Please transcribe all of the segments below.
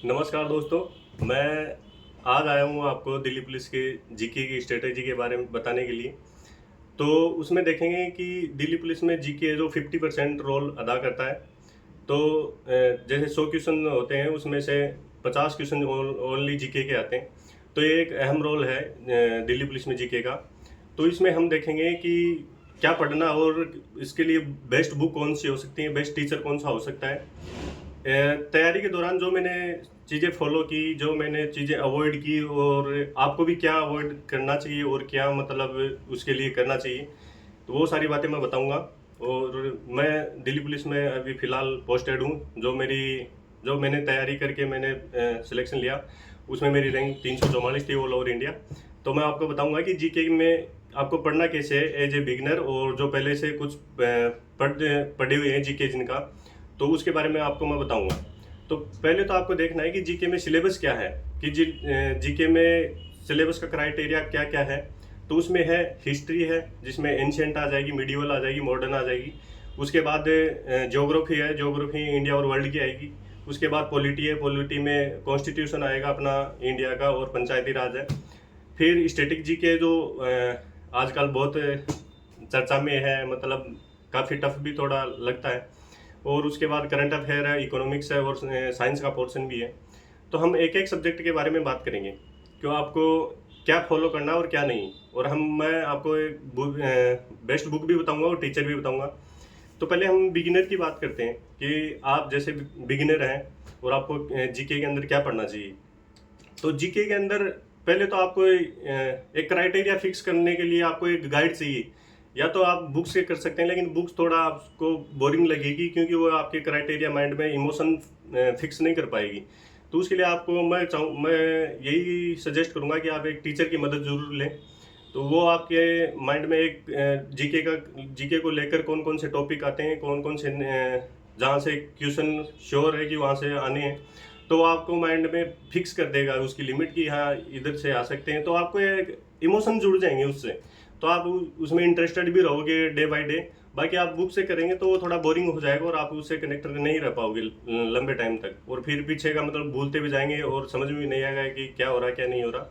नमस्कार दोस्तों। मैं आज आया हूँ आपको दिल्ली पुलिस के जीके की स्ट्रेटेजी के बारे में बताने के लिए। तो उसमें देखेंगे कि दिल्ली पुलिस में जीके जो 50% रोल अदा करता है। तो जैसे 100 क्वेश्चन होते हैं उसमें से 50 क्वेश्चन ओनली जीके के आते हैं। तो ये एक अहम रोल है दिल्ली पुलिस में जीके का। तो इसमें हम देखेंगे कि क्या पढ़ना और इसके लिए बेस्ट बुक कौन सी हो सकती है, बेस्ट टीचर कौन सा हो सकता है। तैयारी के दौरान जो मैंने चीज़ें फॉलो की, जो मैंने चीज़ें अवॉइड की और आपको भी क्या अवॉइड करना चाहिए और क्या मतलब उसके लिए करना चाहिए, तो वो सारी बातें मैं बताऊंगा। और मैं दिल्ली पुलिस में अभी फ़िलहाल पोस्टेड हूँ। जो मैंने तैयारी करके मैंने सिलेक्शन लिया उसमें मेरी रैंक 344 थी ऑल ओवर इंडिया। तो मैं आपको बताऊंगा कि जीके में आपको पढ़ना कैसे है एज ए बिगनर, और जो पहले से कुछ पढ़े हुए हैं जीके जिनका, तो उसके बारे में आपको मैं बताऊंगा। तो पहले तो आपको देखना है कि जीके में सिलेबस क्या है, कि जीके में सिलेबस का क्राइटेरिया क्या क्या है। तो उसमें है हिस्ट्री है, जिसमें एंशियंट आ जाएगी, मिडिवल आ जाएगी, मॉडर्न आ जाएगी। उसके बाद ज्योग्राफी है, ज्योग्राफी इंडिया और वर्ल्ड की आएगी। उसके बाद पॉलिटी है, पॉलिटी में कॉन्स्टिट्यूशन आएगा अपना इंडिया का और पंचायती राज है। फिर स्टैटिक जीके जो आजकल बहुत चर्चा में है, मतलब काफ़ी टफ भी थोड़ा लगता है। और उसके बाद करंट अफेयर है, इकोनॉमिक्स है और साइंस का पोर्शन भी है। तो हम एक एक सब्जेक्ट के बारे में बात करेंगे, क्यों आपको क्या फॉलो करना है और क्या नहीं। और मैं आपको एक बेस्ट बुक भी बताऊंगा और टीचर भी बताऊंगा। तो पहले हम बिगिनर की बात करते हैं कि आप जैसे बिगिनर हैं और आपको जीके के अंदर क्या पढ़ना चाहिए। तो जीके के अंदर पहले तो आपको एक क्राइटेरिया फिक्स करने के लिए आपको एक गाइड चाहिए। या तो आप बुक से कर सकते हैं, लेकिन बुक्स थोड़ा आपको बोरिंग लगेगी, क्योंकि वो आपके क्राइटेरिया माइंड में इमोशन फिक्स नहीं कर पाएगी। तो उसके लिए आपको मैं यही सजेस्ट करूंगा कि आप एक टीचर की मदद जरूर लें। तो वो आपके माइंड में एक जीके को लेकर कौन कौन से टॉपिक आते हैं, कौन कौन से जहाँ से क्वेश्चन श्योर है कि वहाँ से आने हैं, तो वो आपको माइंड में फिक्स कर देगा उसकी लिमिट की हाँ इधर से आ सकते हैं। तो आपको एक इमोशन जुड़ जाएंगे उससे, तो आप उसमें इंटरेस्टेड भी रहोगे डे बाय डे। बाकी आप बुक से करेंगे तो वो थोड़ा बोरिंग हो जाएगा और आप उससे कनेक्ट नहीं रह पाओगे लंबे टाइम तक, और फिर पीछे का मतलब भूलते भी जाएंगे और समझ में भी नहीं आएगा कि क्या हो रहा है क्या नहीं हो रहा।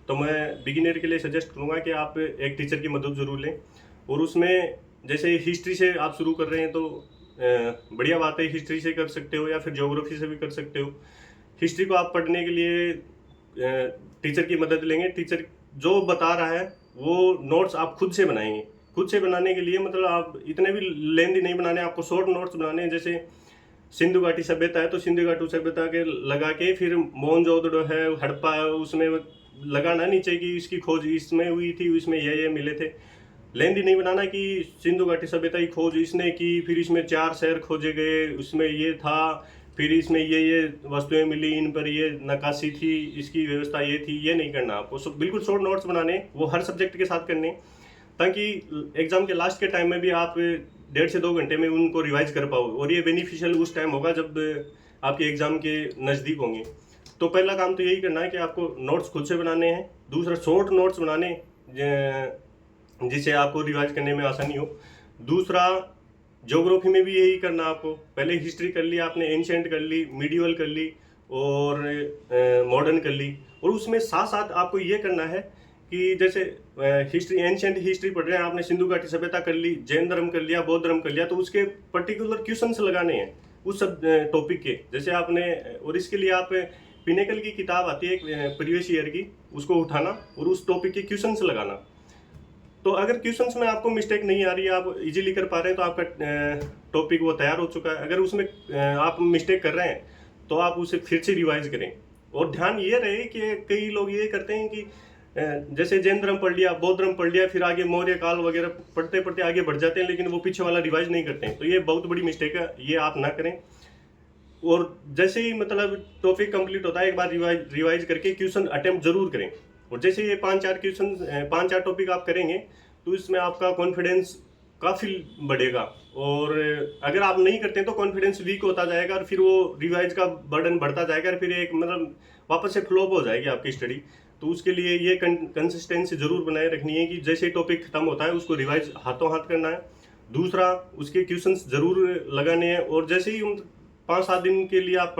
तो मैं बिगिनर के लिए सजेस्ट करूंगा कि आप एक टीचर की मदद जरूर लें। और उसमें जैसे हिस्ट्री से आप शुरू कर रहे हैं तो बढ़िया बात है, हिस्ट्री से कर सकते हो या फिर ज्योग्राफी से भी कर सकते हो। हिस्ट्री को आप पढ़ने के लिए टीचर की मदद लेंगे। टीचर जो बता रहा है वो नोट्स आप खुद से बनाएंगे। खुद से बनाने के लिए मतलब आप इतने भी लेंदी नहीं बनाने, आपको शॉर्ट नोट्स बनाने हैं। जैसे सिंधु घाटी सभ्यता है तो सिंधु घाटी सभ्यता के लगा के, फिर मोहनजोदड़ो है, हड़प्पा है, उसमें लगाना नीचे कि इसकी खोज इसमें हुई थी, इसमें ये मिले थे। लेंदी नहीं बनाना कि सिंधु घाटी सभ्यता की खोज इसने की, फिर इसमें 4 शहर खोजे गए, उसमें ये था, फिर इसमें ये वस्तुएं मिली, इन पर ये नक्काशी थी, इसकी व्यवस्था ये थी। ये नहीं करना आपको, बिल्कुल शॉर्ट नोट्स बनाने, वो हर सब्जेक्ट के साथ करने, ताकि एग्जाम के लास्ट के टाइम में भी आप 1.5 से 2 घंटे में उनको रिवाइज कर पाओ। और ये बेनिफिशियल उस टाइम होगा जब आपके एग्जाम के नज़दीक होंगे। तो पहला काम तो यही करना है कि आपको नोट्स खुद से बनाने हैं। दूसरा शॉर्ट नोट्स बनाने जिससे आपको रिवाइज करने में आसानी हो। दूसरा ज्योग्राफी में भी यही करना आपको, पहले हिस्ट्री कर ली आपने, एंशिएंट कर ली, मिडिवल कर ली और मॉडर्न कर ली। और उसमें साथ साथ आपको ये करना है कि जैसे हिस्ट्री, एंशिएंट हिस्ट्री पढ़ रहे हैं आपने, सिंधु घाटी सभ्यता कर ली, जैन धर्म कर लिया, बौद्ध धर्म कर लिया, तो उसके पर्टिकुलर क्वेश्चंस लगाने हैं उस सब टॉपिक के। जैसे आपने, और इसके लिए आप पिनेकल की किताब आती है प्रीवियस ईयर की, उसको उठाना और उस टॉपिक के क्वेश्चंस लगाना। तो अगर क्वेश्चंस में आपको मिस्टेक नहीं आ रही है, आप इजीली कर पा रहे हैं, तो आपका टॉपिक वो तैयार हो चुका है। अगर उसमें आप मिस्टेक कर रहे हैं तो आप उसे फिर से रिवाइज करें। और ध्यान ये रहे कि कई लोग ये करते हैं कि जैसे जैन धर्म पढ़ लिया, बौद्ध धर्म पढ़ लिया, फिर आगे मौर्य काल वगैरह पढ़ते पढ़ते आगे बढ़ जाते हैं, लेकिन वो पीछे वाला रिवाइज नहीं करते हैं। तो ये बहुत बड़ी मिस्टेक है, ये आप ना करें। और जैसे ही मतलब टॉपिक कंप्लीट होता है, एक बार रिवाइज करके क्वेश्चन अटेम्प्ट जरूर करें। और जैसे ये 5-4 टॉपिक आप करेंगे तो इसमें आपका कॉन्फिडेंस काफ़ी बढ़ेगा। और अगर आप नहीं करते हैं तो कॉन्फिडेंस वीक होता जाएगा और फिर वो रिवाइज का बर्डन बढ़ता जाएगा और फिर एक मतलब वापस से फ्लॉप हो जाएगी आपकी स्टडी। तो उसके लिए ये कंसिस्टेंसी जरूर बनाए रखनी है कि जैसे टॉपिक खत्म होता है उसको रिवाइज हाथों हाथ करना है। दूसरा, उसके क्वेश्चंस जरूर लगाने हैं। और जैसे ही 5-7 दिन के लिए आप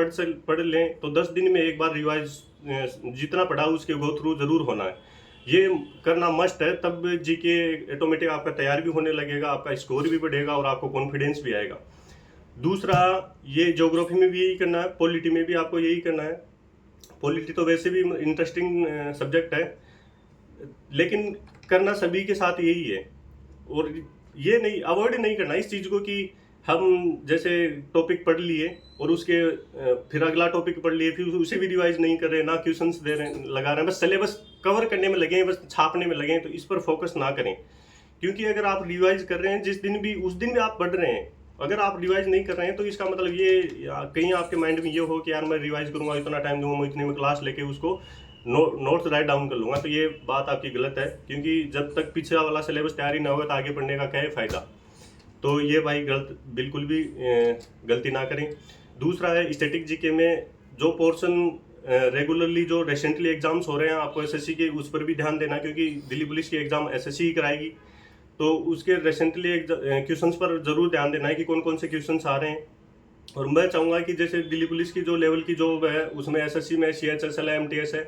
पढ़ लें तो 10 दिन में एक बार रिवाइज जितना पढ़ा उसके गो थ्रू जरूर होना है। ये करना मस्ट है, तब जीके ऑटोमेटिक आपका तैयार भी होने लगेगा, आपका स्कोर भी बढ़ेगा और आपको कॉन्फिडेंस भी आएगा। दूसरा, ये ज्योग्राफी में भी यही करना है, पॉलिटी में भी आपको यही करना है। पॉलिटी तो वैसे भी इंटरेस्टिंग सब्जेक्ट है, लेकिन करना सभी के साथ यही है। और ये नहीं, अवॉइड नहीं करना इस चीज़ को कि हम जैसे टॉपिक पढ़ लिए और उसके फिर अगला टॉपिक पढ़ लिए, फिर उसे भी रिवाइज नहीं कर रहे, ना क्वेश्चंस दे रहे लगा रहे हैं, बस सिलेबस कवर करने में लगे हैं, बस छापने में लगे हैं। तो इस पर फोकस ना करें, क्योंकि अगर आप रिवाइज कर रहे हैं जिस दिन भी, उस दिन भी आप पढ़ रहे हैं, अगर आप रिवाइज नहीं कर रहे हैं तो इसका मतलब ये कहीं आपके माइंड में ये हो कि यार मैं रिवाइज करूंगा, इतना टाइम दूंगा, मैं इतने में क्लास लेके उसको नोट्स राइट डाउन कर लूँगा, तो ये बात आपकी गलत है। क्योंकि जब तक पिछला वाला सिलेबस तैयारी ना होगा तो आगे पढ़ने का क्या है फ़ायदा। तो ये भाई बिल्कुल भी गलती ना करें। दूसरा है स्टैटिक जीके में जो पोर्शन रेगुलरली जो रिसेंटली एग्जाम्स हो रहे हैं आपको एसएससी के, उस पर भी ध्यान देना, क्योंकि दिल्ली पुलिस की एग्ज़ाम एसएससी ही कराएगी। तो उसके रिसेंटली क्वेश्चंस पर ज़रूर ध्यान देना है कि कौन कौन से क्वेश्चंस आ रहे हैं। और मैं चाहूँगा कि जैसे दिल्ली पुलिस की जो लेवल की जॉब है उसमें एसएससी में CHSL है, MTS है,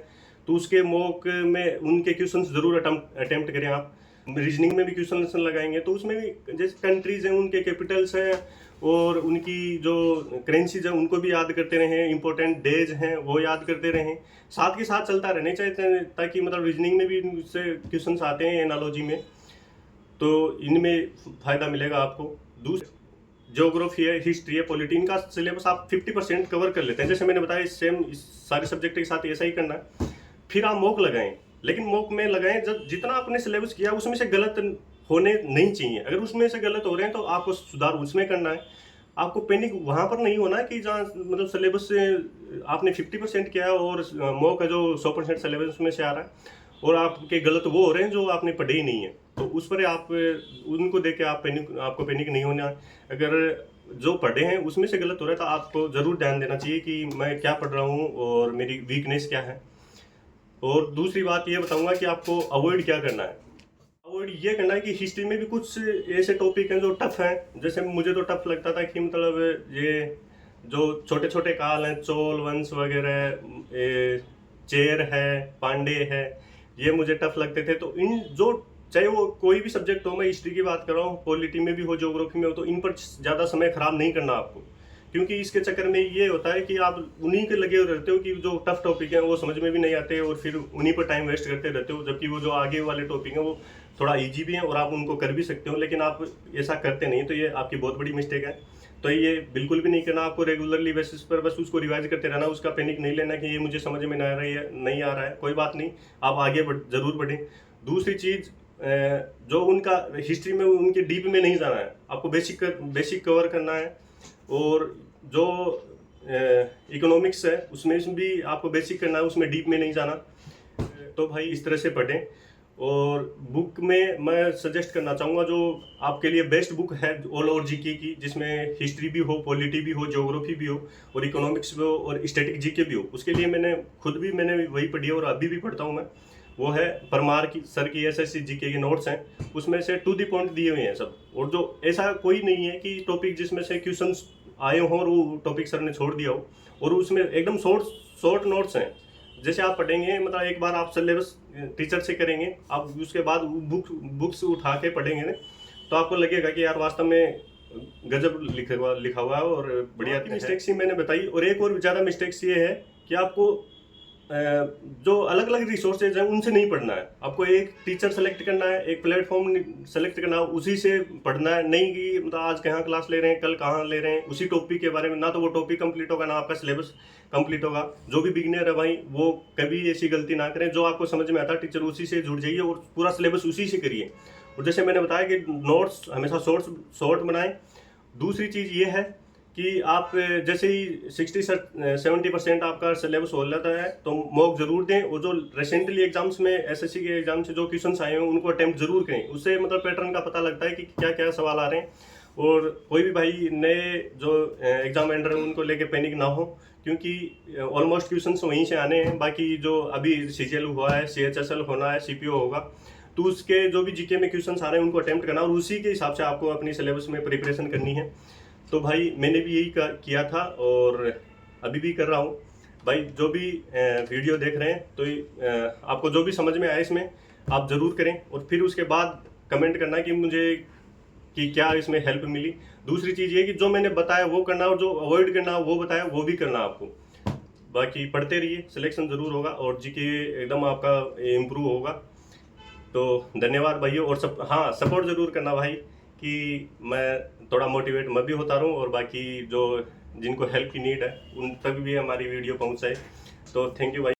तो उसके मॉक में उनके क्वेश्चंस ज़रूर अटेम्प्ट करें आप। रीजनिंग में भी क्वेश्चन लगाएंगे तो उसमें भी जैसे कंट्रीज हैं, उनके कैपिटल्स हैं और उनकी जो करेंसीज हैं उनको भी याद करते रहें, इंपॉर्टेंट डेज हैं वो याद करते रहें, साथ के साथ चलता रहना चाहिए, ताकि मतलब रीजनिंग में भी इनसे क्वेश्चन आते हैं एनालॉजी में, तो इनमें फ़ायदा मिलेगा आपको। दूसरा ज्योग्राफी है, हिस्ट्री है, पॉलिटी, इनका सिलेबस आप 50% कवर कर लेते हैं। जैसे मैंने बताया सेम सारे सब्जेक्ट के साथ ऐसा ही करना है। फिर आप मॉक लगाएं, लेकिन मॉक में लगाएं जब जितना आपने सिलेबस किया उसमें से गलत होने नहीं चाहिए। अगर उसमें से गलत हो रहे हैं तो आपको सुधार उसमें करना है। आपको पैनिक वहाँ पर नहीं होना है कि जहाँ मतलब सिलेबस से आपने 50% किया है और मॉक का जो 100% सिलेबस उसमें से आ रहा है और आपके गलत वो हो रहे हैं जो आपने पढ़े ही नहीं है, तो उस पर आप उनको देख के आपको पैनिक नहीं होना। अगर जो पढ़े हैं उसमें से गलत हो रहा है तो आपको ज़रूर ध्यान देना चाहिए कि मैं क्या पढ़ रहा हूँ और मेरी वीकनेस क्या है। और दूसरी बात ये बताऊंगा कि आपको अवॉइड क्या करना है। अवॉइड ये करना है कि हिस्ट्री में भी कुछ ऐसे टॉपिक हैं जो टफ हैं। जैसे मुझे तो टफ लगता था कि मतलब ये जो छोटे छोटे काल हैं, चोल वंश वगैरह, चेर है, पांडे है, ये मुझे टफ लगते थे। तो इन जो चाहे वो कोई भी सब्जेक्ट हो, मैं हिस्ट्री की बात कर रहा हूँ, पॉलिटी में भी हो, ज्योग्राफी में हो, तो इन पर ज़्यादा समय खराब नहीं करना आपको, क्योंकि इसके चक्कर में ये होता है कि आप उन्हीं के लगे रहते हो कि जो टफ टॉपिक है वो समझ में भी नहीं आते और फिर उन्हीं पर टाइम वेस्ट करते रहते हो, जबकि वो जो आगे वाले टॉपिक हैं वो थोड़ा इजी भी हैं और आप उनको कर भी सकते हो, लेकिन आप ऐसा करते नहीं। तो ये आपकी बहुत बड़ी मिस्टेक है। तो ये बिल्कुल भी नहीं करना। आपको रेगुलरली बेसिस पर बस उसको रिवाइज करते रहना, उसका पैनिक नहीं लेना कि ये मुझे समझ में नहीं आ रहा है, कोई बात नहीं, आप आगे जरूर बढ़ें। दूसरी चीज़, जो उनका हिस्ट्री में उनके डीप में नहीं जाना है, आपको बेसिक कवर करना है। और जो इकोनॉमिक्स है उसमें भी आपको बेसिक करना है, उसमें डीप में नहीं जाना। तो भाई इस तरह से पढ़ें। और बुक में मैं सजेस्ट करना चाहूँगा जो आपके लिए बेस्ट बुक है ऑल ओवर जीके की, जिसमें हिस्ट्री भी हो, पॉलिटी भी हो, ज्योग्राफी भी हो और इकोनॉमिक्स भी हो और स्टैटिक जीके भी हो। उसके लिए मैंने वही पढ़ी है और अभी भी पढ़ता हूँ मैं। वो है परमार की सर की एसएससी जीके के नोट्स हैं, उसमें से टू द पॉइंट दिए हुए हैं सब। और जो ऐसा कोई नहीं है कि टॉपिक जिसमें से क्वेश्चंस आए हों और वो टॉपिक सर ने छोड़ दिया हो, और उसमें एकदम शॉर्ट नोट्स हैं। जैसे आप पढ़ेंगे, मतलब एक बार आप सिलेबस टीचर से करेंगे, आप उसके बाद बुक्स उठा के पढ़ेंगे ना, तो आपको लगेगा कि यार वास्तव में गजब लिखा हुआ है और बढ़िया। मिस्टेक्स ही मैंने बताई। और एक और ज़्यादा मिस्टेक्स ये है कि आपको जो अलग अलग रिसोर्सेज हैं उनसे नहीं पढ़ना है। आपको एक टीचर सेलेक्ट करना है, एक प्लेटफॉर्म सेलेक्ट करना है, उसी से पढ़ना है। नहीं कि मतलब आज कहाँ क्लास ले रहे हैं, कल कहाँ ले रहे हैं, उसी टॉपिक के बारे में, ना तो वो टॉपिक कंप्लीट होगा ना आपका सिलेबस कंप्लीट होगा। जो भी बिगिनर है भाई वो कभी ऐसी गलती ना करें। जो आपको समझ में आता है टीचर उसी से जुड़ जाइए और पूरा सिलेबस उसी से करिए। और जैसे मैंने बताया कि नोट्स हमेशा शॉर्ट बनाएं। दूसरी चीज़ ये है कि आप जैसे ही 60-70% आपका सिलेबस हो जाता है तो मॉक जरूर दें। और जो रिसेंटली एग्जाम्स में एसएससी के एग्जाम से जो क्वेश्चंस आए हैं उनको अटेम्प्ट जरूर करें। उससे मतलब पैटर्न का पता लगता है कि क्या क्या सवाल आ रहे हैं। और कोई भी भाई नए जो एग्जाम एंडर हैं उनको लेके पैनिक ना हो, क्योंकि ऑलमोस्ट क्वेश्चंस वहीं से आने हैं। बाकी जो अभी CGL हुआ है, CHSL होना है, CPO होगा, तो उसके जो भी जीके में क्वेश्चंस आ रहे हैं उनको अटेम्प्ट करना और उसी के हिसाब से आपको अपनी सिलेबस में प्रिपरेशन करनी है। तो भाई मैंने भी यही किया था और अभी भी कर रहा हूँ। भाई जो भी वीडियो देख रहे हैं तो आपको जो भी समझ में आए इसमें आप ज़रूर करें और फिर उसके बाद कमेंट करना कि मुझे कि क्या इसमें हेल्प मिली। दूसरी चीज़ ये कि जो मैंने बताया वो करना और जो अवॉइड करना वो बताया वो भी करना आपको। बाकी पढ़ते रहिए, सिलेक्शन ज़रूर होगा और जीके एकदम आपका इम्प्रूव होगा। तो धन्यवाद भाइयों। और हाँ, सपोर्ट ज़रूर करना भाई कि मैं थोड़ा मोटिवेट मैं भी होता रहूँ और बाकी जो जिनको हेल्प की नीड है उन तक भी हमारी वीडियो पहुँचाए। तो थैंक यू भाई।